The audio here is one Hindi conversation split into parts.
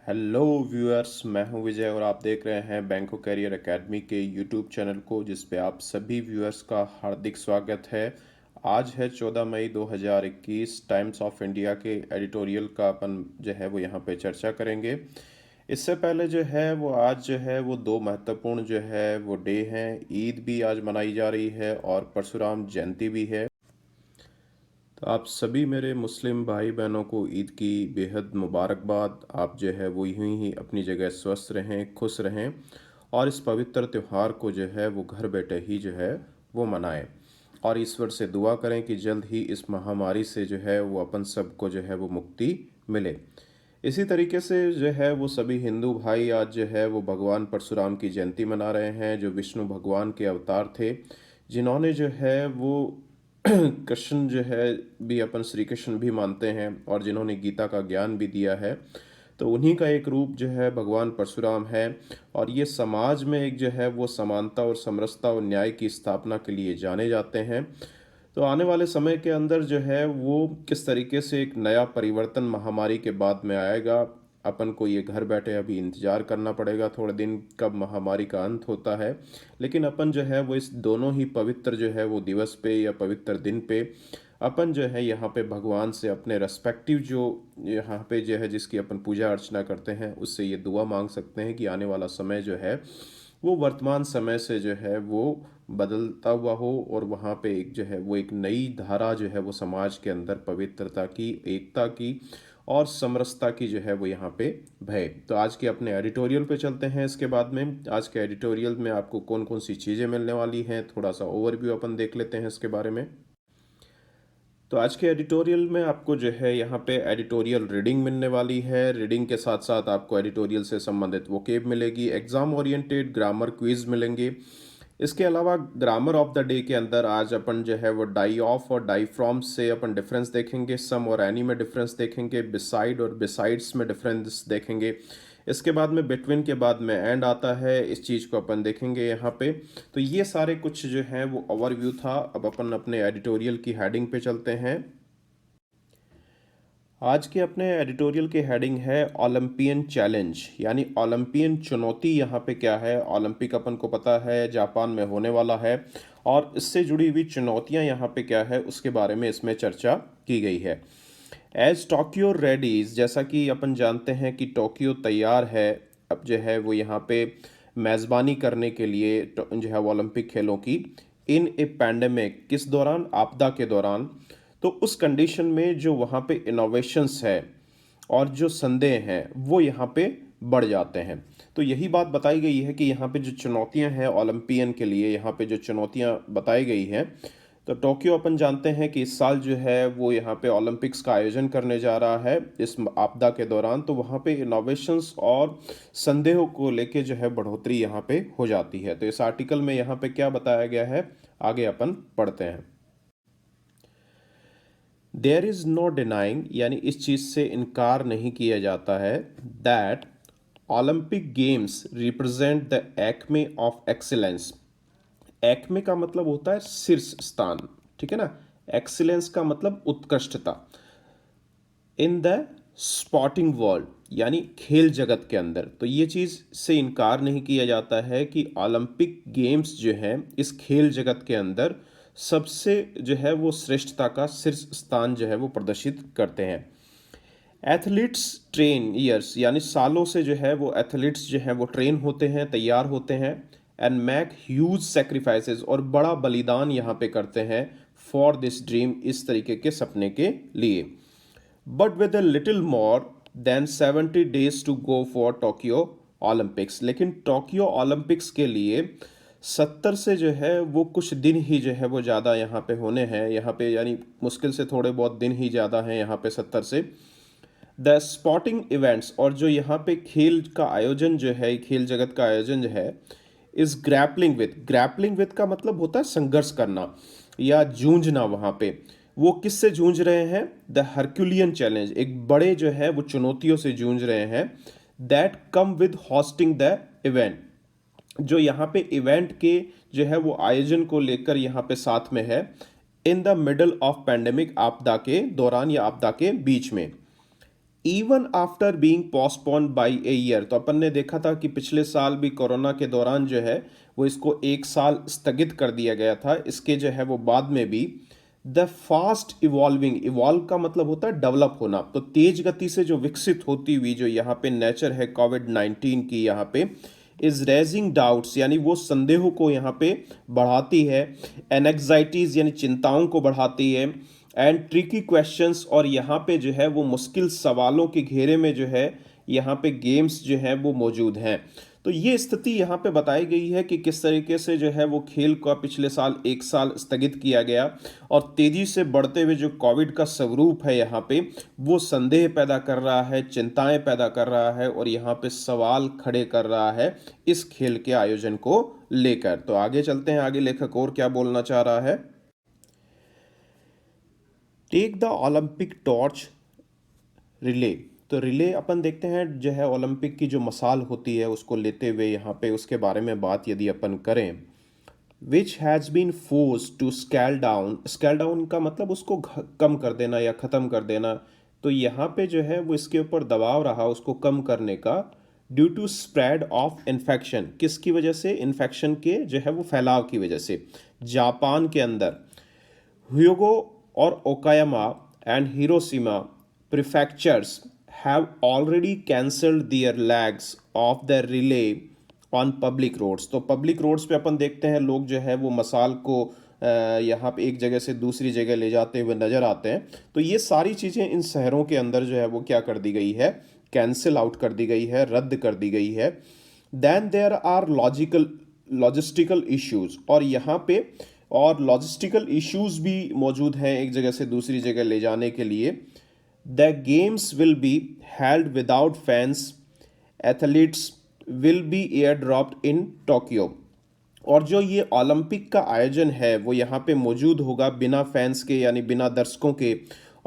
हेलो व्यूअर्स, मैं हूं विजय और आप देख रहे हैं बैंको कैरियर एकेडमी के यूट्यूब चैनल को, जिस पे आप सभी व्यूअर्स का हार्दिक स्वागत है। आज है 14 मई 2021। टाइम्स ऑफ इंडिया के एडिटोरियल का अपन जो है वो यहाँ पे चर्चा करेंगे। इससे पहले जो है वो आज जो है वो दो महत्वपूर्ण जो है वो डे हैं। ईद भी आज मनाई जा रही है और परशुराम जयंती भी है। तो आप सभी मेरे मुस्लिम भाई बहनों को ईद की बेहद मुबारकबाद। आप जो है वो यूं ही अपनी जगह स्वस्थ रहें, खुश रहें और इस पवित्र त्यौहार को जो है वो घर बैठे ही जो है वो मनाएं। और ईश्वर से दुआ करें कि जल्द ही इस महामारी से जो है वो अपन सबको जो है वो मुक्ति मिले। इसी तरीके से जो है वो सभी हिंदू भाई आज जो है वो भगवान परशुराम की जयंती मना रहे हैं, जो विष्णु भगवान के अवतार थे, जिन्होंने जो है वो कृष्ण जो है भी अपन श्री कृष्ण भी मानते हैं और जिन्होंने गीता का ज्ञान भी दिया है। तो उन्हीं का एक रूप जो है भगवान परशुराम है। और ये समाज में एक जो है वो समानता और समरसता और न्याय की स्थापना के लिए जाने जाते हैं। तो आने वाले समय के अंदर जो है वो किस तरीके से एक नया परिवर्तन महामारी के बाद में आएगा, अपन को ये घर बैठे अभी इंतज़ार करना पड़ेगा थोड़े दिन, कब महामारी का अंत होता है। लेकिन अपन जो है वो इस दोनों ही पवित्र जो है वो दिवस पे या पवित्र दिन पे अपन जो है यहाँ पे भगवान से अपने रेस्पेक्टिव जो यहाँ पे जो है जिसकी अपन पूजा अर्चना करते हैं उससे ये दुआ मांग सकते हैं कि आने वाला समय जो है वो वर्तमान समय से जो है वो बदलता हुआ हो और वहाँ पे एक जो है वो एक नई धारा जो है वो समाज के अंदर पवित्रता की, एकता की और समरसता की जो है वो यहाँ पे भय। तो आज के अपने एडिटोरियल पे चलते हैं। इसके बाद में आज के एडिटोरियल में आपको कौन कौन सी चीज़ें मिलने वाली हैं, थोड़ा सा ओवरव्यू अपन देख लेते हैं इसके बारे में। तो आज के एडिटोरियल में आपको जो है यहाँ पे एडिटोरियल रीडिंग मिलने वाली है। रीडिंग के साथ साथ आपको एडिटोरियल से संबंधित वोकेब मिलेगी, एग्जाम ओरिएंटेड ग्रामर क्विज मिलेंगे। इसके अलावा ग्रामर ऑफ द डे के अंदर आज अपन जो है वो डाई ऑफ और डाई फ्रॉम से अपन डिफरेंस देखेंगे, सम और एनी में डिफरेंस देखेंगे, बिसाइड और बिसाइड्स में डिफरेंस देखेंगे। इसके बाद में बिटवीन के बाद में एंड आता है, इस चीज़ को अपन देखेंगे यहाँ पे। तो ये सारे कुछ जो है वो ओवरव्यू था। अब अपन अपने एडिटोरियल की हेडिंग पे चलते हैं। आज के अपने एडिटोरियल की हेडिंग है ओलंपियन चैलेंज, यानी ओलंपियन चुनौती। यहाँ पे क्या है, ओलंपिक अपन को पता है जापान में होने वाला है और इससे जुड़ी हुई चुनौतियाँ यहाँ पे क्या है उसके बारे में इसमें चर्चा की गई है। एज टोक्यो रेडीज, जैसा कि अपन जानते हैं कि टोक्यो तैयार है अब जो है वो यहाँ पे मेज़बानी करने के लिए जो है वो ओलंपिक खेलों की। इन ए पैंडेमिक, किस दौरान, आपदा के दौरान। तो उस कंडीशन में जो वहाँ पे इनोवेशंस है और जो संदेह हैं वो यहाँ पे बढ़ जाते हैं। तो यही बात बताई गई है कि यहाँ पे जो चुनौतियाँ हैं ओलंपियन के लिए, यहाँ पे जो चुनौतियाँ बताई गई हैं। तो टोक्यो अपन जानते हैं कि इस साल जो है वो यहाँ पे ओलंपिक्स का आयोजन करने जा रहा है इस आपदा के दौरान। तो वहाँ पे इनोवेशंस और संदेहों को लेके जो है बढ़ोतरी यहाँ पे हो जाती है। तो इस आर्टिकल में यहाँ पे क्या बताया गया है, आगे अपन पढ़ते हैं। देयर इज़ नो डिनाइंग, यानी इस चीज़ से इनकार नहीं किया जाता है, that Olympic games represent the Acme of excellence. Acme का मतलब होता है शीर्ष स्थान, ठीक है ना। एक्सीलेंस का मतलब उत्कृष्टता। इन द स्पोर्टिंग वर्ल्ड, यानी खेल जगत के अंदर। तो ये चीज़ से इनकार नहीं किया जाता है कि ओलंपिक गेम्स जो है इस खेल जगत के अंदर सबसे जो है वो श्रेष्ठता का शीर्ष स्थान जो है वो प्रदर्शित करते हैं। एथलीट्स ट्रेन ईयर्स, यानी सालों से जो है वो एथलीट्स जो है वो ट्रेन होते हैं, तैयार होते हैं। एंड मैक ह्यूज सेक्रीफाइसेस, और बड़ा बलिदान यहाँ पे करते हैं फॉर दिस ड्रीम, इस तरीके के सपने के लिए। But with a little more than 70 days to go for Tokyo Olympics. लेकिन टोक्यो ओलंपिक्स के लिए 70 से जो है वो कुछ दिन ही जो है वो ज़्यादा यहाँ पे होने हैं, यहाँ पे यानी मुश्किल से थोड़े बहुत दिन ही ज़्यादा हैं यहाँ पे 70 से। द स्पोर्टिंग इवेंट्स, और जो यहाँ पे खेल का आयोजन जो है, खेल जगत का आयोजन जो है, इस ग्रैपलिंग विद का मतलब होता है संघर्ष करना या जूझना। वहाँ पे वो किससे जूझ रहे हैं, द हरक्यूलियन चैलेंज, एक बड़े जो है वो चुनौतियों से जूझ रहे हैं। That come with hosting the event, जो यहाँ पे इवेंट के जो है वो आयोजन को लेकर यहाँ पे साथ में है। In the middle of pandemic, आपदा के दौरान या आपदा के बीच में। Even after being postponed by a year. तो अपन ने देखा था कि पिछले साल भी कोरोना के दौरान जो है वो इसको एक साल स्थगित कर दिया गया था, इसके जो है वो बाद में भी द फास्ट इवॉल्विंग, इवॉल्व का मतलब होता है डेवलप होना, तो तेज गति से जो विकसित होती हुई जो यहाँ पे नेचर है कोविड-19 की, यहाँ पे इज रेजिंग डाउट्स, यानी वो संदेहों को यहाँ पे बढ़ाती है, एनएग्जाइटीज यानी चिंताओं को बढ़ाती है, एंड ट्रिकी क्वेश्चंस, और यहाँ पे जो है वो मुश्किल सवालों के घेरे में जो है यहाँ पे गेम्स जो है वो मौजूद हैं। तो ये स्थिति यहाँ पे बताई गई है कि किस तरीके से जो है वो खेल का पिछले साल एक साल स्थगित किया गया, और तेजी से बढ़ते हुए जो कोविड का स्वरूप है यहाँ पे वो संदेह पैदा कर रहा है, चिंताएं पैदा कर रहा है, और यहाँ पे सवाल खड़े कर रहा है इस खेल के आयोजन को लेकर। तो आगे चलते हैं, आगे लेखक और क्या बोलना चाह रहा है। Take the Olympic torch relay. तो रिले अपन देखते हैं जो है ओलंपिक की जो मसाल होती है उसको लेते हुए यहाँ पे उसके बारे में बात यदि अपन करें, which has been force to scale down, scale down का मतलब उसको कम कर देना या ख़त्म कर देना, तो यहाँ पे जो है वो इसके ऊपर दबाव रहा उसको कम करने का, due to spread of infection, किसकी वजह से, इन्फेक्शन के जो है वो फैलाव की वजह से। जापान के अंदर ह्यूगो और Okayama and Hiroshima prefectures have already cancelled their legs of the relay on public roads। तो पब्लिक रोड्स पे अपन देखते हैं लोग जो है वो मसाल को यहाँ पे एक जगह से दूसरी जगह ले जाते हुए नज़र आते हैं। तो ये सारी चीज़ें इन शहरों के अंदर जो है वो क्या कर दी गई है, कैंसिल आउट कर दी गई है, रद्द कर दी गई है। Then there are logistical issues, और यहाँ पे और लॉजिस्टिकल इश्यूज भी मौजूद हैं एक जगह से दूसरी जगह ले जाने के लिए। The games will be held without fans. Athletes will be airdropped in Tokyo। और जो ये ओलंपिक का आयोजन है वो यहाँ पे मौजूद होगा बिना फैंस के, यानी बिना दर्शकों के,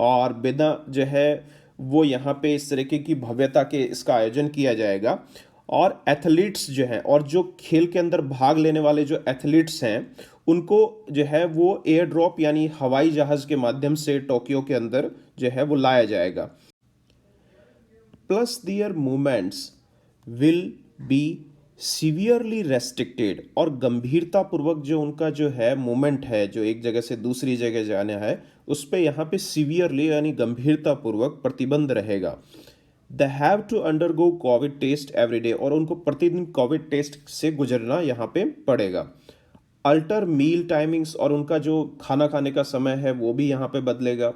और बिना जो है वो यहाँ पे इस तरीके की भव्यता के इसका आयोजन किया जाएगा। और एथलीट्स जो हैं, और जो खेल के अंदर भाग लेने वाले जो एथलीट्स हैं उनको जो है वो एयर ड्रॉप यानी हवाई जहाज़ के माध्यम से टोक्यो के अंदर जो है वो लाया जाएगा। Plus their movements will be severely restricted, और गंभीरतापूर्वक जो उनका जो है मूवमेंट है जो एक जगह से दूसरी जगह जाना है उस पर यहाँ पे सीवियरली यानी गंभीरतापूर्वक प्रतिबंध रहेगा। They have to undergo Covid test every day, और उनको प्रतिदिन कोविड टेस्ट से गुजरना यहाँ पे पड़ेगा। अल्टर मील टाइमिंग्स, और उनका जो खाना खाने का समय है वो भी यहाँ पे बदलेगा।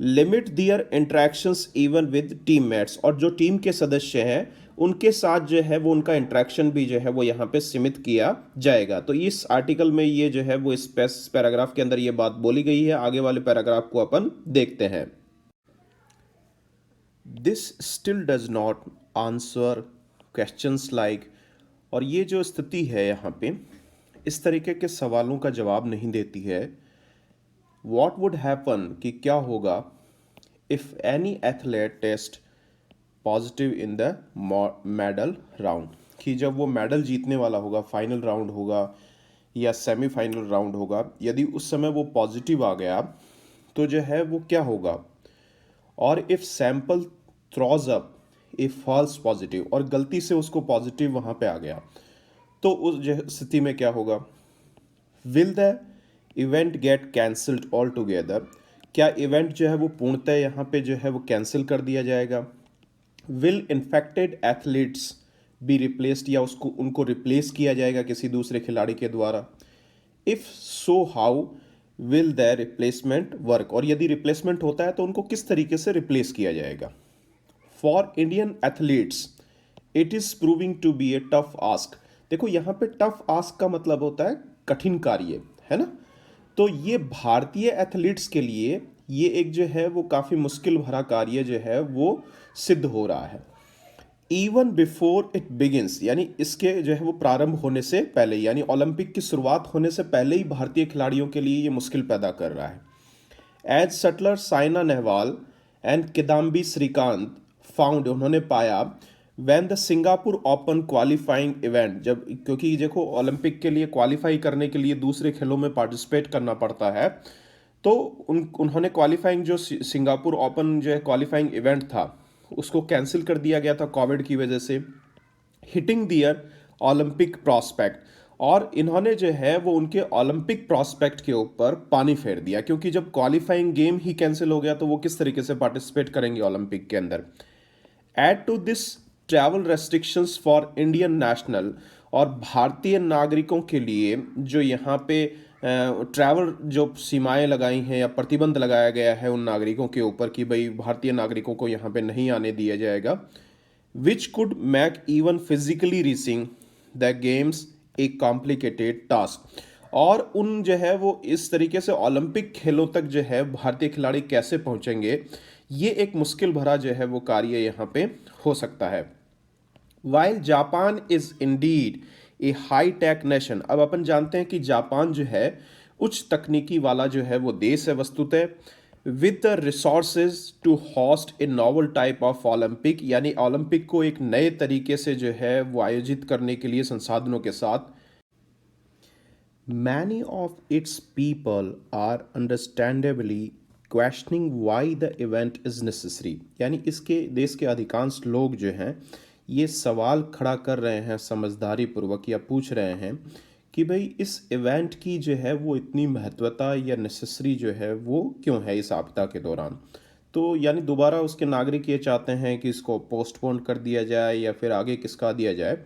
Limit their interactions even with teammates, और जो टीम के सदस्य हैं उनके साथ जो है वो उनका इंट्रैक्शन भी जो है वो यहाँ पे सीमित किया जाएगा। तो इस आर्टिकल में ये जो है वो इस पैराग्राफ के अंदर ये बात बोली गई है। आगे वाले पैराग्राफ को अपन देखते हैं। This still does not answer questions like, और ये जो स्थिति है यहाँ पे इस तरीके के सवालों का जवाब नहीं देती है। व्हाट वुड हैपन, कि क्या होगा, if any athlete test positive in the medal round, कि जब वो मेडल जीतने वाला होगा, फाइनल राउंड होगा या सेमीफाइनल राउंड होगा, यदि उस समय वो पॉजिटिव आ गया तो जो है वो क्या होगा। और if sample throws up a false positive, और गलती से उसको पॉजिटिव वहाँ पे आ गया, तो उस स्थिति में क्या होगा। Will the event get cancelled all together, क्या इवेंट जो है वो पूर्णतः यहाँ पे जो है वो कैंसिल कर दिया जाएगा। Will infected athletes be replaced, या उसको उनको रिप्लेस किया जाएगा किसी दूसरे खिलाड़ी के द्वारा। If so how will the replacement work, और यदि रिप्लेसमेंट होता है तो उनको किस तरीके से रिप्लेस किया जाएगा। For Indian athletes it is proving to be a tough ask. देखो यहाँ पे टफ आस्क का मतलब होता है कठिन कार्य, है ना। तो ये भारतीय एथलीट्स के लिए ये एक जो है वो काफ़ी मुश्किल भरा कार्य जो है वो सिद्ध हो रहा है। इवन बिफोर इट बिगिंस, यानी इसके जो है वो प्रारंभ होने से पहले, यानी ओलंपिक की शुरुआत होने से पहले ही भारतीय खिलाड़ियों के लिए ये मुश्किल पैदा कर रहा है। As shuttler Saina Nehwal and Kidambi Srikanth found, उन्होंने पाया when the Singapore Open qualifying event, जब क्योंकि देखो ओलंपिक के लिए क्वालिफाई करने के लिए दूसरे खेलों में पार्टिसिपेट करना पड़ता है, तो उन्होंने क्वालिफाइंग जो सिंगापुर ओपन जो है क्वालिफाइंग इवेंट था उसको कैंसिल कर दिया गया था कोविड की वजह से, हिटिंग दियर ओलंपिक प्रॉस्पेक्ट। और इन्होंने जो है वो उनके ओलंपिक प्रॉस्पेक्ट के ऊपर पानी फेर दिया, क्योंकि जब क्वालिफाइंग गेम ही कैंसिल हो गया तो वो किस तरीके से पार्टिसिपेट करेंगे ओलंपिक के अंदर। Add to this travel restrictions for Indian national, और भारतीय नागरिकों के लिए जो यहाँ पे ट्रैवल जो सीमाएं लगाई हैं या प्रतिबंध लगाया गया है उन नागरिकों के ऊपर कि भाई भारतीय नागरिकों को यहाँ पे नहीं आने दिया जाएगा, which could make even physically reaching the games A complicated task. और उन जो है वो इस तरीके से ओलंपिक खेलों तक जो है भारतीय खिलाड़ी कैसे पहुंचेंगे, ये एक मुश्किल भरा जो है वो कार्य यहाँ पे हो सकता है। While Japan is Indeed A high tech nation, अब अपन जानते हैं कि जापान जो है उच्च तकनीकी वाला जो है वो देश है वस्तुतः, with the resources to host a novel type of Olympic, यानी ओलंपिक को एक नए तरीके से जो है वो आयोजित करने के लिए संसाधनों के साथ। Many of its people are understandably questioning why the event is necessary, यानी इसके देश के अधिकांश लोग जो हैं ये सवाल खड़ा कर रहे हैं समझदारी पूर्वक, या पूछ रहे हैं कि भाई इस इवेंट की जो है वो इतनी महत्वता या नेसेसरी जो है वो क्यों है इस आपदा के दौरान। तो यानी दोबारा उसके नागरिक ये चाहते हैं कि इसको पोस्टपोन कर दिया जाए या फिर आगे किसका दिया जाए।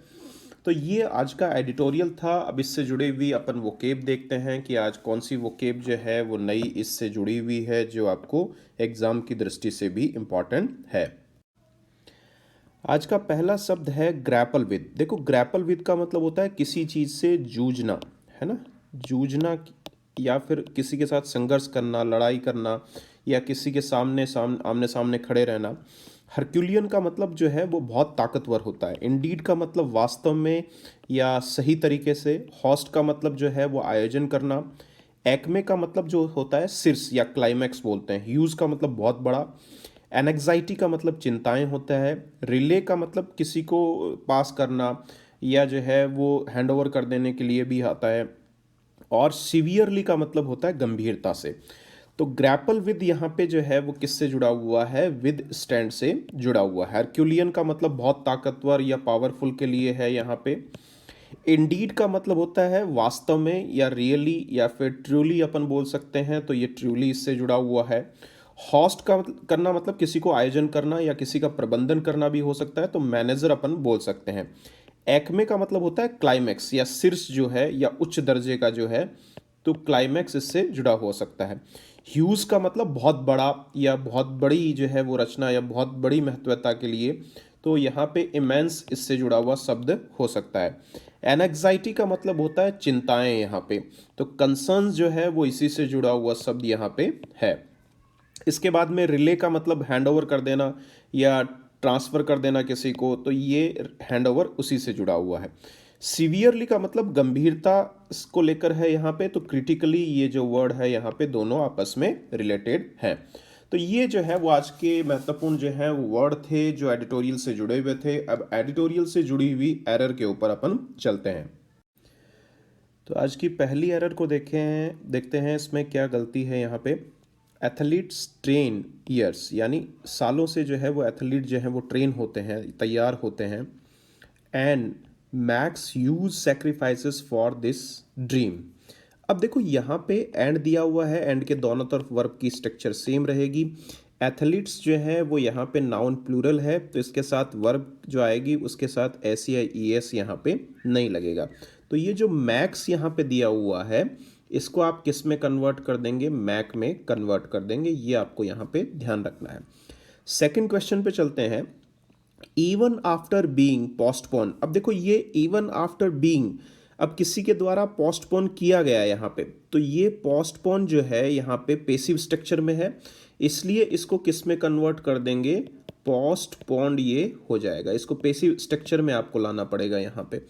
तो ये आज का एडिटोरियल था। अब इससे जुड़ी हुई अपन वोकेब देखते हैं कि आज कौन सी वोकेब जो है वो नई इससे जुड़ी हुई है जो आपको एग्जाम की दृष्टि से भी इम्पॉर्टेंट है। आज का पहला शब्द है ग्रैपल विद। देखो ग्रैपल विद का मतलब होता है किसी चीज़ से जूझना, है ना, जूझना या फिर किसी के साथ संघर्ष करना, लड़ाई करना, या किसी के आमने सामने खड़े रहना। हरक्यूलियन का मतलब जो है वो बहुत ताकतवर होता है। इंडीड का मतलब वास्तव में या सही तरीके से। होस्ट का मतलब जो है वो आयोजन करना। एक्मे का मतलब जो होता है शीर्ष या क्लाइमैक्स बोलते हैं। ह्यूज का मतलब बहुत बड़ा। एनेक्साइटी का मतलब चिंताएं होता है। रिले का मतलब किसी को पास करना या जो है वो हैंड ओवर कर देने के लिए भी आता है। और सीवियरली का मतलब होता है गंभीरता से। तो ग्रैपल विद यहाँ पे जो है वो किससे जुड़ा हुआ है, विद स्टैंड से जुड़ा हुआ है। हरक्यूलियन का मतलब बहुत ताकतवर या पावरफुल के लिए है यहाँ पे। इंडीड का मतलब होता है वास्तव में या रियली या फिर ट्रूली अपन बोल सकते हैं, तो ये ट्रूली इससे जुड़ा हुआ है। होस्ट का करना मतलब किसी को आयोजन करना या किसी का प्रबंधन करना भी हो सकता है, तो मैनेजर अपन बोल सकते हैं। एक्मे का मतलब होता है क्लाइमैक्स या शीर्ष जो है या उच्च दर्जे का जो है, तो क्लाइमैक्स इससे जुड़ा हो सकता है। ह्यूज का मतलब बहुत बड़ा या बहुत बड़ी जो है वो रचना या बहुत बड़ी महत्वता के लिए, तो यहाँ पे इमेंस इससे जुड़ा हुआ शब्द हो सकता है। एनेक्साइटी का मतलब होता है चिंताएं यहाँ पे, तो कंसर्न्स जो है वो इसी से जुड़ा हुआ शब्द यहाँ पे है। इसके बाद में रिले का मतलब हैंड ओवर कर देना या ट्रांसफ़र कर देना किसी को, तो ये हैंड ओवर उसी से जुड़ा हुआ है। सीवियरली का मतलब गंभीरता को लेकर है यहाँ पे, तो क्रिटिकली ये जो वर्ड है यहाँ पे दोनों आपस में रिलेटेड हैं। तो ये जो है वो आज के महत्वपूर्ण जो है वो वर्ड थे जो एडिटोरियल से जुड़े हुए थे। अब एडिटोरियल से जुड़ी हुई एरर के ऊपर अपन चलते हैं। तो आज की पहली एरर को देखते हैं इसमें क्या गलती है यहाँ पे। एथलीट्स ट्रेन ईयर्स, यानी सालों से जो है वो एथलीट जो है वो ट्रेन होते हैं, तैयार होते हैं। And max use sacrifices for this dream. अब देखो यहाँ पे एंड दिया हुआ है, एंड के दोनों तरफ वर्ब की स्ट्रक्चर सेम रहेगी। एथलीट्स जो है वो यहाँ पे नाउन प्लूरल है, तो इसके साथ वर्ब जो आएगी उसके साथ एस या ई एस यहाँ पे नहीं लगेगा। तो ये जो मैक्स यहाँ पे दिया हुआ है इसको आप किस में कन्वर्ट कर देंगे, मैक में कन्वर्ट कर देंगे, ये आपको यहाँ पे ध्यान रखना है। सेकंड क्वेश्चन पे चलते हैं। Even after being postpone. अब देखो ये इवन आफ्टर बीइंग, अब किसी के द्वारा पोस्टपोन किया गया है यहाँ पे, तो ये पोस्टपोन जो है यहाँ पे पेसिव स्ट्रक्चर में है, इसलिए इसको किस में कन्वर्ट कर देंगे, पोस्टपोन्ड ये हो जाएगा। इसको पेसिव स्ट्रक्चर में आपको लाना पड़ेगा यहाँ पे।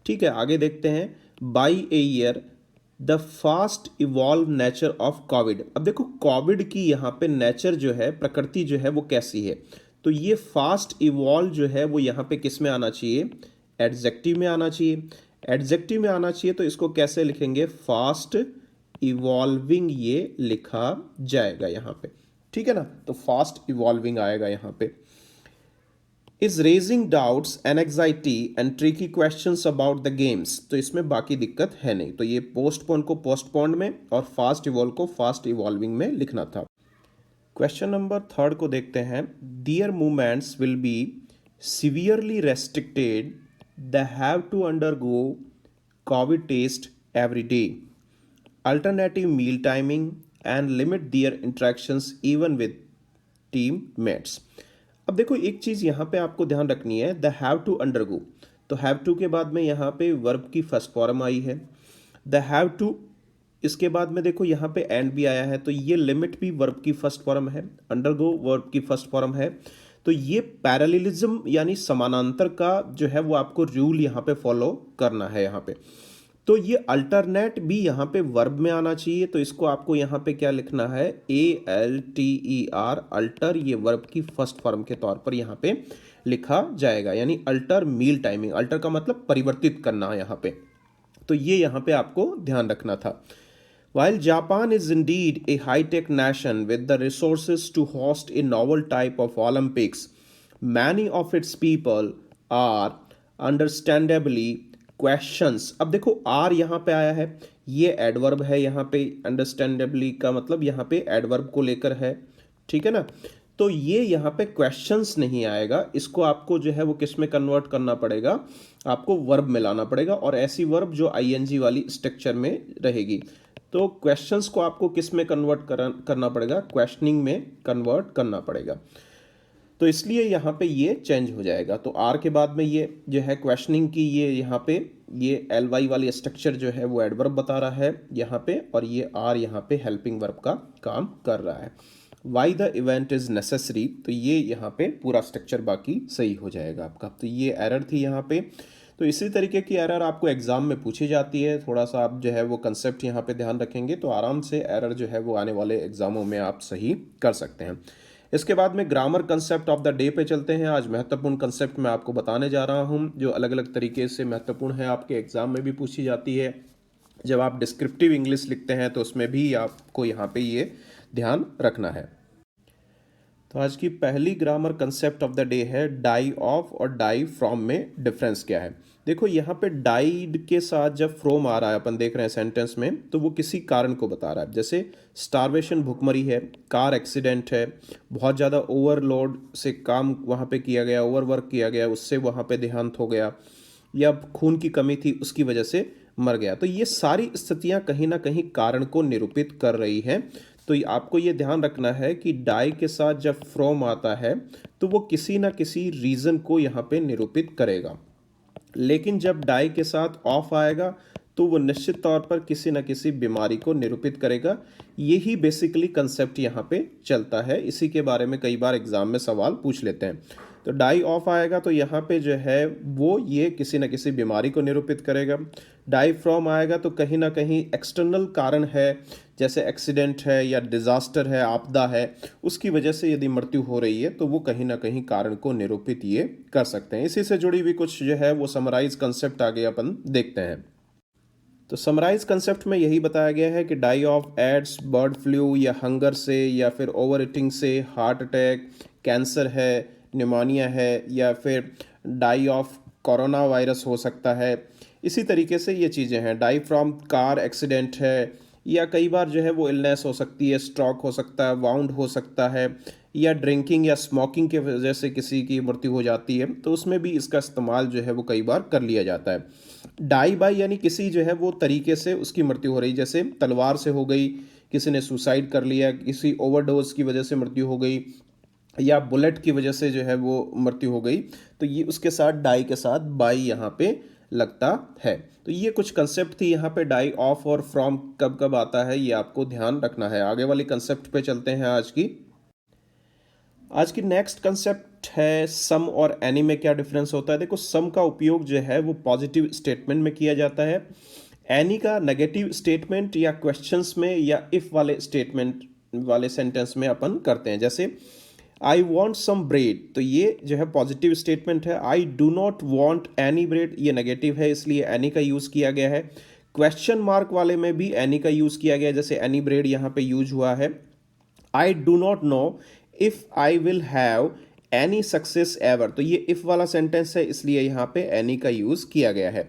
ठीक है, आगे देखते हैं। By a year the fast evolve nature of Covid. अब देखो कोविड की यहाँ पे नेचर जो है, प्रकृति जो है वो कैसी है, तो ये फास्ट इवॉल्व जो है वो यहाँ पे किस में आना चाहिए, एडजेक्टिव में आना चाहिए। एडजेक्टिव में आना चाहिए तो इसको कैसे लिखेंगे, फास्ट इवॉल्विंग ये लिखा जाएगा यहाँ पे। ठीक है ना, तो फास्ट इवॉल्विंग आएगा यहाँ पे। Is raising doubts and anxiety and tricky questions about the games. तो इसमें बाकी दिक्कत है नहीं, तो ये पोस्टपोन को पोस्टपोन्ड में और फास्ट इवॉल्व को फास्ट इवॉल्विंग में लिखना था। क्वेश्चन नंबर थर्ड को देखते हैं। Their movements will be severely restricted, they have to undergo Covid test every day, alternative meal timing and limit their interactions even with team mates. अब देखो एक चीज़ यहाँ पे आपको ध्यान रखनी है, द हैव टू अंडरगो। तो हैव टू के बाद में यहाँ पे वर्ब की फर्स्ट फॉर्म आई है, द हैव टू। इसके बाद में देखो यहाँ पे एंड भी आया है, तो ये लिमिट भी वर्ब की फर्स्ट फॉर्म है, अंडरगो वर्ब की फर्स्ट फॉर्म है। तो ये पैरेललिज्म यानी समानांतर का जो है वो आपको रूल यहाँ पे फॉलो करना है यहाँ पे। तो ये अल्टरनेट भी यहाँ पे वर्ब में आना चाहिए, तो इसको आपको यहाँ पे क्या लिखना है, ALTER, अल्टर, ये वर्ब की फर्स्ट फॉर्म के तौर पर यहाँ पे लिखा जाएगा, यानी अल्टर मील टाइमिंग। अल्टर का मतलब परिवर्तित करना यहाँ पे, तो ये यहाँ पे आपको ध्यान रखना था। While Japan is indeed a high-tech nation with the resources to host a novel type of Olympics, many of its people are understandably questions। अब देखो आर यहाँ पे आया है, ये एडवर्ब है यहाँ पे, अंडरस्टैंडेबली का मतलब यहाँ पे एडवर्ब को लेकर है, ठीक है ना। तो ये यहाँ पे क्वेश्चंस नहीं आएगा, इसको आपको जो है वो किस में कन्वर्ट करना पड़ेगा, आपको वर्ब में लाना पड़ेगा, और ऐसी वर्ब जो आईएनजी वाली स्ट्रक्चर में रहेगी। तो क्वेश्चंस को आपको किस में कन्वर्ट करना पड़ेगा, क्वेश्चनिंग में कन्वर्ट करना पड़ेगा। तो इसलिए यहाँ पे ये चेंज हो जाएगा। तो आर के बाद में ये जो है क्वेश्चनिंग की, ये यहाँ पे ये LY वाली स्ट्रक्चर जो है वो एडवर्ब बता रहा है यहाँ पे, और ये आर यहाँ पे हेल्पिंग वर्ब का काम कर रहा है। Y the event is necessary, तो ये यहाँ पे पूरा स्ट्रक्चर बाकी सही हो जाएगा आपका। तो ये एरर थी यहाँ पे। तो इसी तरीके की एरर आपको एग्जाम में पूछी जाती है, थोड़ा सा आप जो है वो कंसेप्ट यहाँ पे ध्यान रखेंगे तो आराम से एरर जो है वो आने वाले एग्जामों में आप सही कर सकते हैं। इसके बाद में grammar concept of the day पे चलते हैं। आज महत्वपूर्ण कंसेप्ट मैं आपको बताने जा रहा हूँ, जो अलग अलग तरीके से महत्वपूर्ण है, आपके एग्जाम में भी पूछी जाती है। जब आप डिस्क्रिप्टिव इंग्लिश लिखते हैं तो उसमें भी आपको यहाँ पे ये ध्यान रखना है। तो आज की पहली grammar concept of the day है डाई ऑफ और डाई फ्रॉम में डिफरेंस क्या है। देखो यहाँ पे डाइड के साथ जब फ्रॉम आ रहा है, अपन देख रहे हैं सेंटेंस में, तो वो किसी कारण को बता रहा है। जैसे स्टारवेशन भुखमरी है, कार एक्सीडेंट है, बहुत ज़्यादा ओवरलोड से काम वहाँ पे किया गया, ओवरवर्क किया गया, उससे वहाँ पे देहांत हो गया, या खून की कमी थी उसकी वजह से मर गया। तो ये सारी स्थितियाँ कहीं ना कहीं कारण को निरूपित कर रही हैं। तो आपको ये ध्यान रखना है कि डाई के साथ जब फ्रॉम आता है तो वो किसी ना किसी रीज़न को यहाँ पे निरूपित करेगा, लेकिन जब डाई के साथ ऑफ आएगा तो वो निश्चित तौर पर किसी न किसी बीमारी को निरूपित करेगा। यही बेसिकली कंसेप्ट यहाँ पे चलता है, इसी के बारे में कई बार एग्जाम में सवाल पूछ लेते हैं। तो डाई ऑफ आएगा तो यहाँ पे जो है वो ये किसी न किसी बीमारी को निरूपित करेगा। डाई फ्रॉम आएगा तो कहीं ना कहीं एक्सटर्नल कारण है, जैसे एक्सीडेंट है या डिज़ास्टर है, आपदा है, उसकी वजह से यदि मृत्यु हो रही है तो वो कहीं ना कहीं कारण को निरूपित ये कर सकते हैं। इसी से जुड़ी हुई कुछ जो है वो समराइज कंसेप्ट आगे अपन देखते हैं। तो समराइज कंसेप्ट में यही बताया गया है कि die of AIDS bird flu या हंगर से, या फिर ओवर ईटिंग से, हार्ट अटैक, कैंसर है, निमोनिया है, या फिर डाई ऑफ कोरोना वायरस हो सकता है। इसी तरीके से ये चीज़ें हैं। डाई फ्रॉम कार एक्सीडेंट है, या कई बार जो है वो इलनेस हो सकती है, स्ट्रोक हो सकता है, वाउंड हो सकता है, या ड्रिंकिंग या स्मोकिंग की वजह से किसी की मृत्यु हो जाती है, तो उसमें भी इसका इस्तेमाल जो है वो कई बार कर लिया जाता है। डाई बाई यानी किसी जो है वो तरीके से उसकी मृत्यु हो रही, जैसे तलवार से हो गई, किसी ने सुसाइड कर लिया, किसी ओवरडोज की वजह से मृत्यु हो गई, या बुलेट की वजह से जो है वो मृत्यु हो गई, तो ये उसके साथ डाई के साथ बाई यहाँ पे लगता है। तो ये कुछ कंसेप्ट थी यहाँ पे। डाई ऑफ और फ्रॉम कब कब आता है ये आपको ध्यान रखना है। आगे वाली कंसेप्ट पे चलते हैं। आज की नेक्स्ट कंसेप्ट है सम और एनी में क्या डिफरेंस होता है। देखो सम का उपयोग जो है वो पॉजिटिव स्टेटमेंट में किया जाता है, एनी का नेगेटिव स्टेटमेंट या क्वेश्चंस में या इफ वाले स्टेटमेंट वाले सेंटेंस में अपन करते हैं। जैसे आई वॉन्ट सम ब्रेड, तो ये जो है पॉजिटिव स्टेटमेंट है। I do not want any bread, ये नेगेटिव है, इसलिए एनी का यूज़ किया गया है। क्वेश्चन मार्क वाले में भी एनी का यूज़ किया गया है, जैसे एनी ब्रेड यहाँ पे यूज हुआ है। I do not know if I will have any success ever, तो ये इफ वाला सेंटेंस है इसलिए यहाँ पे एनी का यूज किया गया है।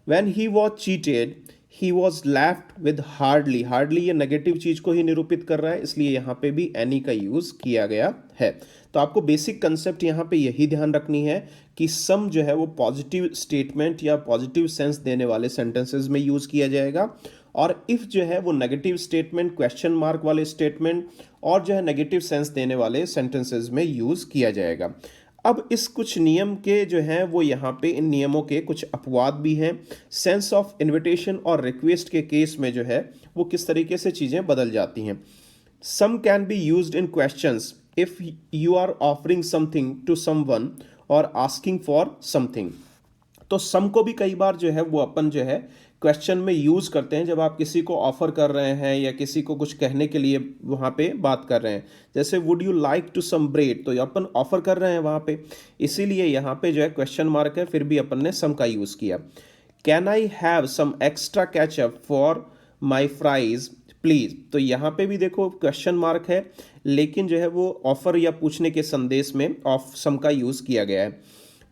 When he was cheated he was left with hardly, hardly ये नेगेटिव चीज को ही निरूपित कर रहा है इसलिए यहाँ पे भी एनी का यूज किया गया है। तो आपको बेसिक कंसेप्ट यहाँ पे यही ध्यान रखनी है कि सम जो है वो पॉजिटिव स्टेटमेंट या पॉजिटिव सेंस देने वाले सेंटेंसेस में यूज किया जाएगा, और इफ जो है वो नेगेटिव स्टेटमेंट, क्वेश्चन मार्क वाले स्टेटमेंट और जो है नेगेटिव सेंस देने वाले सेंटेंसेस में यूज किया जाएगा। अब इस कुछ नियम के जो हैं वो यहाँ पे इन नियमों के कुछ अपवाद भी हैं। सेंस ऑफ इनविटेशन और रिक्वेस्ट के केस में जो है वो किस तरीके से चीज़ें बदल जाती हैं। Some can be used in questions if you are offering something to someone or asking for something. तो सम को भी कई बार जो है वो अपन जो है क्वेश्चन में यूज करते हैं जब आप किसी को ऑफर कर रहे हैं या किसी को कुछ कहने के लिए वहाँ पे बात कर रहे हैं। जैसे would you like to some bread, तो अपन ऑफर कर रहे हैं वहाँ पे, इसीलिए यहाँ पे जो है क्वेश्चन मार्क है, फिर भी अपन ने सम का यूज किया। Can I have some extra ketchup for my fries please, तो यहाँ पे भी देखो क्वेश्चन मार्क है लेकिन जो है वो ऑफर या पूछने के संदेश में ऑफ सम का यूज किया गया है।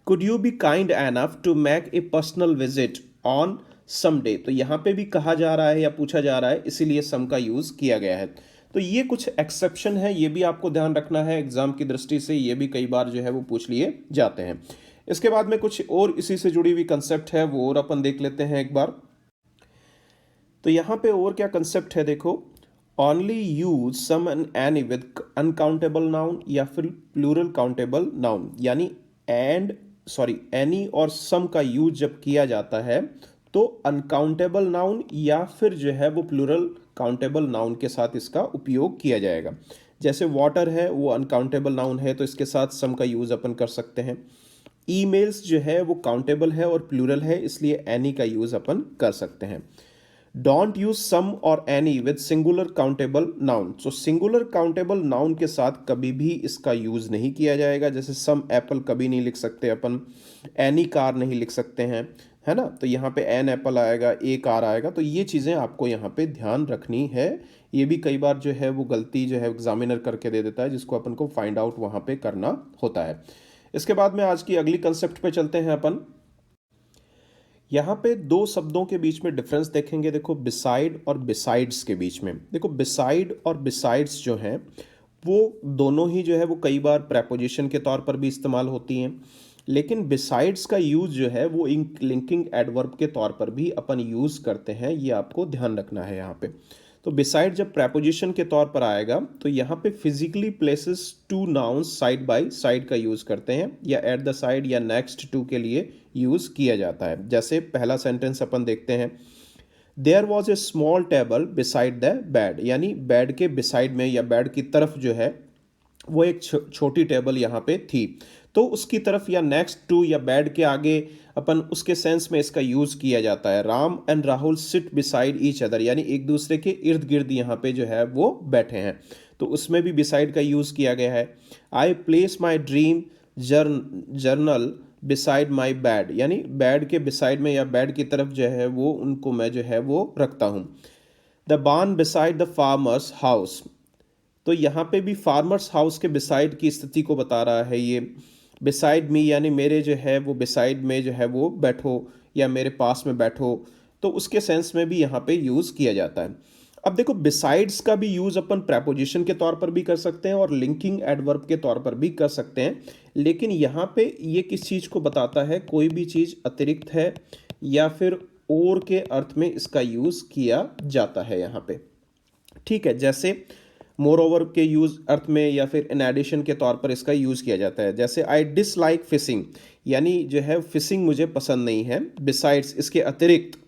Could you be kind enough to make a personal visit on someday, तो यहाँ पे भी कहा जा रहा है या पूछा जा रहा है इसीलिए सम का यूज किया गया है। तो ये कुछ एक्सेप्शन है, ये भी आपको ध्यान रखना है एग्जाम की दृष्टि से, ये भी कई बार जो है वो पूछ लिए जाते हैं। इसके बाद में कुछ और इसी से जुड़ी हुई कंसेप्ट है वो और अपन देख लेते हैं एक बार। तो यहाँ पे और क्या कंसेप्ट है देखो, only use some and any with uncountable noun या फिर प्लूरल काउंटेबल नाउन, यानी एनी और सम का यूज जब किया जाता है तो अनकाउंटेबल नाउन या फिर जो है वो प्लूरल काउंटेबल नाउन के साथ इसका उपयोग किया जाएगा। जैसे वाटर है वो अनकाउंटेबल नाउन है तो इसके साथ सम का यूज अपन कर सकते हैं। ईमेल्स जो है वो काउंटेबल है और प्लूरल है इसलिए एनी का यूज अपन कर सकते हैं। डोंट यूज सम और any with singular countable noun, so singular countable noun के साथ कभी भी इसका यूज नहीं किया जाएगा। जैसे सम एप्पल कभी नहीं लिख सकते अपन, एनी कार नहीं लिख सकते हैं, है ना। तो यहाँ पे एन एप्पल आएगा, ए कार आएगा, तो ये चीज़ें आपको यहाँ पे ध्यान रखनी है। ये भी कई बार जो है वो गलती जो है एग्जामिनर करके दे देता है जिसको अपन को फाइंड आउट वहाँ पे करना होता है। इसके बाद में आज की अगली कंसेप्ट पे चलते हैं अपन। यहाँ पे दो शब्दों के बीच में डिफरेंस देखेंगे। देखो बिसाइड और बिसाइड्स के बीच में, देखो बिसाइड और बिसाइड्स जो हैं वो दोनों ही जो है वो कई बार प्रेपोजिशन के तौर पर भी इस्तेमाल होती हैं, लेकिन बिसाइड्स का यूज़ जो है वो लिंकिंग एडवर्ब के तौर पर भी अपन यूज़ करते हैं, ये आपको ध्यान रखना है यहाँ पे। तो बिसाइड जब प्रेपोजिशन के तौर पर आएगा तो यहाँ पे physically places two nouns side by side का यूज़ करते हैं या एट द साइड या नेक्स्ट टू के लिए यूज़ किया जाता है। जैसे पहला सेंटेंस अपन देखते हैं, there was a small table beside the bed, यानी बेड के बिसाइड में या बेड की तरफ जो है वो एक छोटी टेबल यहाँ पे थी, तो उसकी तरफ या नेक्स्ट टू या बेड के आगे अपन उसके सेंस में इसका यूज किया जाता है। Ram and Rahul seat beside each other, यानी एक दूसरे के इर्द गिर्द यहाँ पे जो है वो बैठे हैं, तो उसमें भी बिसाइड का यूज किया गया है। I place my dream journal beside my bed, यानी बेड के बिसाइड में या बेड की तरफ जो है वो उनको मैं जो है वो रखता हूँ। द बार्न बिसाइड द फार्मर्स हाउस, तो यहाँ पे भी फार्मर्स हाउस के बिसाइड की स्थिति को बता रहा है ये। बिसाइड मी यानी मेरे जो है वो बिसाइड में जो है वो बैठो या मेरे पास में बैठो, तो उसके सेंस में भी यहाँ पे यूज़ किया जाता है। अब देखो बिसाइड्स का भी यूज़ अपन प्रेपोजिशन के तौर पर भी कर सकते हैं और लिंकिंग एडवर्ब के तौर पर भी कर सकते हैं, लेकिन यहाँ पे ये किस चीज़ को बताता है, कोई भी चीज़ अतिरिक्त है या फिर और के अर्थ में इसका यूज़ किया जाता है यहाँ पे, ठीक है। जैसे मोर ओवर के यूज अर्थ में या फिर इन एडिशन के तौर पर इसका यूज़ किया जाता है। जैसे आई डिसलाइक फिशिंग, यानी जो है फिशिंग मुझे पसंद नहीं है। बिसाइड्स इसके अतिरिक्त,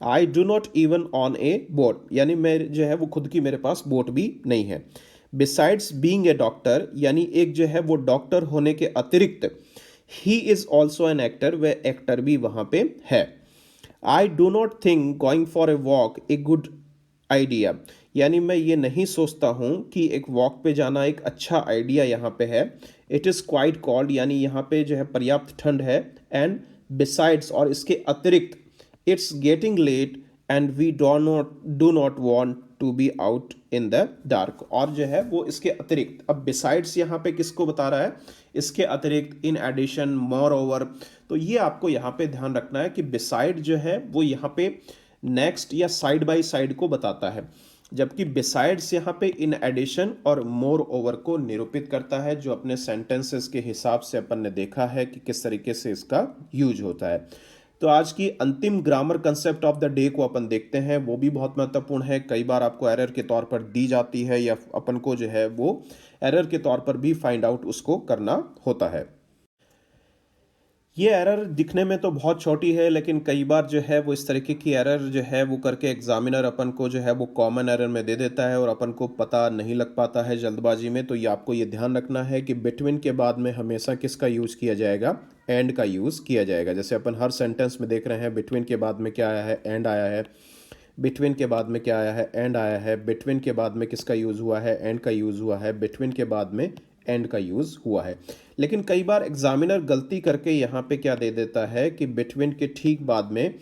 I do not even on A boat, यानी मैं जो है वो खुद की मेरे पास बोट भी नहीं है। बिसाइड्स बीइंग ए डॉक्टर, यानी एक जो है वो डॉक्टर होने के अतिरिक्त he is also an actor, वह एक्टर भी वहाँ पे है। I do not think going for a walk a good idea, यानी मैं ये नहीं सोचता हूँ कि एक वॉक पे जाना एक अच्छा आइडिया यहाँ पे है। इट इज़ क्वाइट कॉल्ड, यानी यहाँ पे जो है पर्याप्त ठंड है। एंड बिसाइड्स और इसके अतिरिक्त, it's getting late and we do not want to be out in the dark. और जो है वो इसके अतिरिक्त, अब बिसाइड्स यहाँ पे किसको बता रहा है, इसके अतिरिक्त, इन एडिशन, मोर ओवर। तो ये आपको यहाँ पे ध्यान रखना है कि बिसाइड जो है वो यहाँ पे नेक्स्ट या साइड बाय साइड को बताता है, जबकि बिसाइड्स यहाँ पे इन एडिशन और मोर ओवर को निरूपित करता है, जो अपने सेंटेंसेस के हिसाब से अपन ने देखा है कि किस तरीके से इसका यूज होता है। तो आज की अंतिम grammar concept of the day को अपन देखते हैं, वो भी बहुत महत्वपूर्ण है, कई बार आपको एरर के तौर पर दी जाती है या अपन को जो है वो एरर के तौर पर भी फाइंड आउट उसको करना होता है। ये एरर दिखने में तो बहुत छोटी है, लेकिन कई बार जो है वो इस तरीके की एरर जो है वो करके एग्जामिनर अपन को जो है वो कॉमन एरर में दे देता है और अपन को पता नहीं लग पाता है जल्दबाजी में। तो ये आपको ये ध्यान रखना है कि बिटवीन के बाद में हमेशा किसका यूज़ किया जाएगा, एंड का यूज़ किया जाएगा। जैसे अपन हर सेंटेंस में देख रहे हैं, बिटवीन के बाद में क्या आया है, एंड आया है, बिटवीन के बाद में क्या आया है, एंड आया है, बिटवीन के बाद में किसका यूज़ हुआ है, एंड का यूज़ हुआ है, बिटवीन के बाद में एंड का यूज़ हुआ है। लेकिन कई बार एग्जामिनर गलती करके यहाँ पे क्या दे देता है कि बिटवीन के ठीक बाद में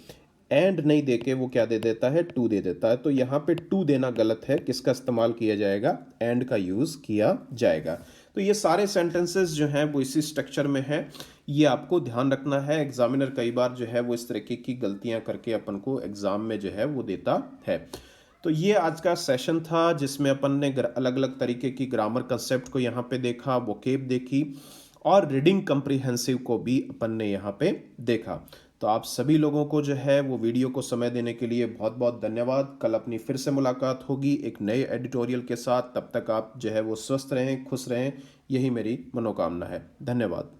एंड नहीं देके वो क्या दे देता है, टू दे देता है। तो यहाँ पे टू देना गलत है, किसका इस्तेमाल किया जाएगा, एंड का यूज़ किया जाएगा। तो ये सारे सेंटेंसेस जो हैं वो इसी स्ट्रक्चर में है, ये आपको ध्यान रखना है। एग्जामिनर कई बार जो है वो इस तरीके की गलतियां करके अपन को एग्जाम में जो है वो देता है। तो ये आज का सेशन था जिसमें अपन ने अलग अलग तरीके की ग्रामर कंसेप्ट को यहाँ पे देखा, वोकेब देखी और रीडिंग कम्प्रीहेंसिव को भी अपन ने यहाँ पे देखा। तो आप सभी लोगों को जो है वो वीडियो को समय देने के लिए बहुत बहुत धन्यवाद। कल अपनी फिर से मुलाकात होगी एक नए एडिटोरियल के साथ। तब तक आप जो है वो स्वस्थ रहें, खुश रहें, यही मेरी मनोकामना है। धन्यवाद।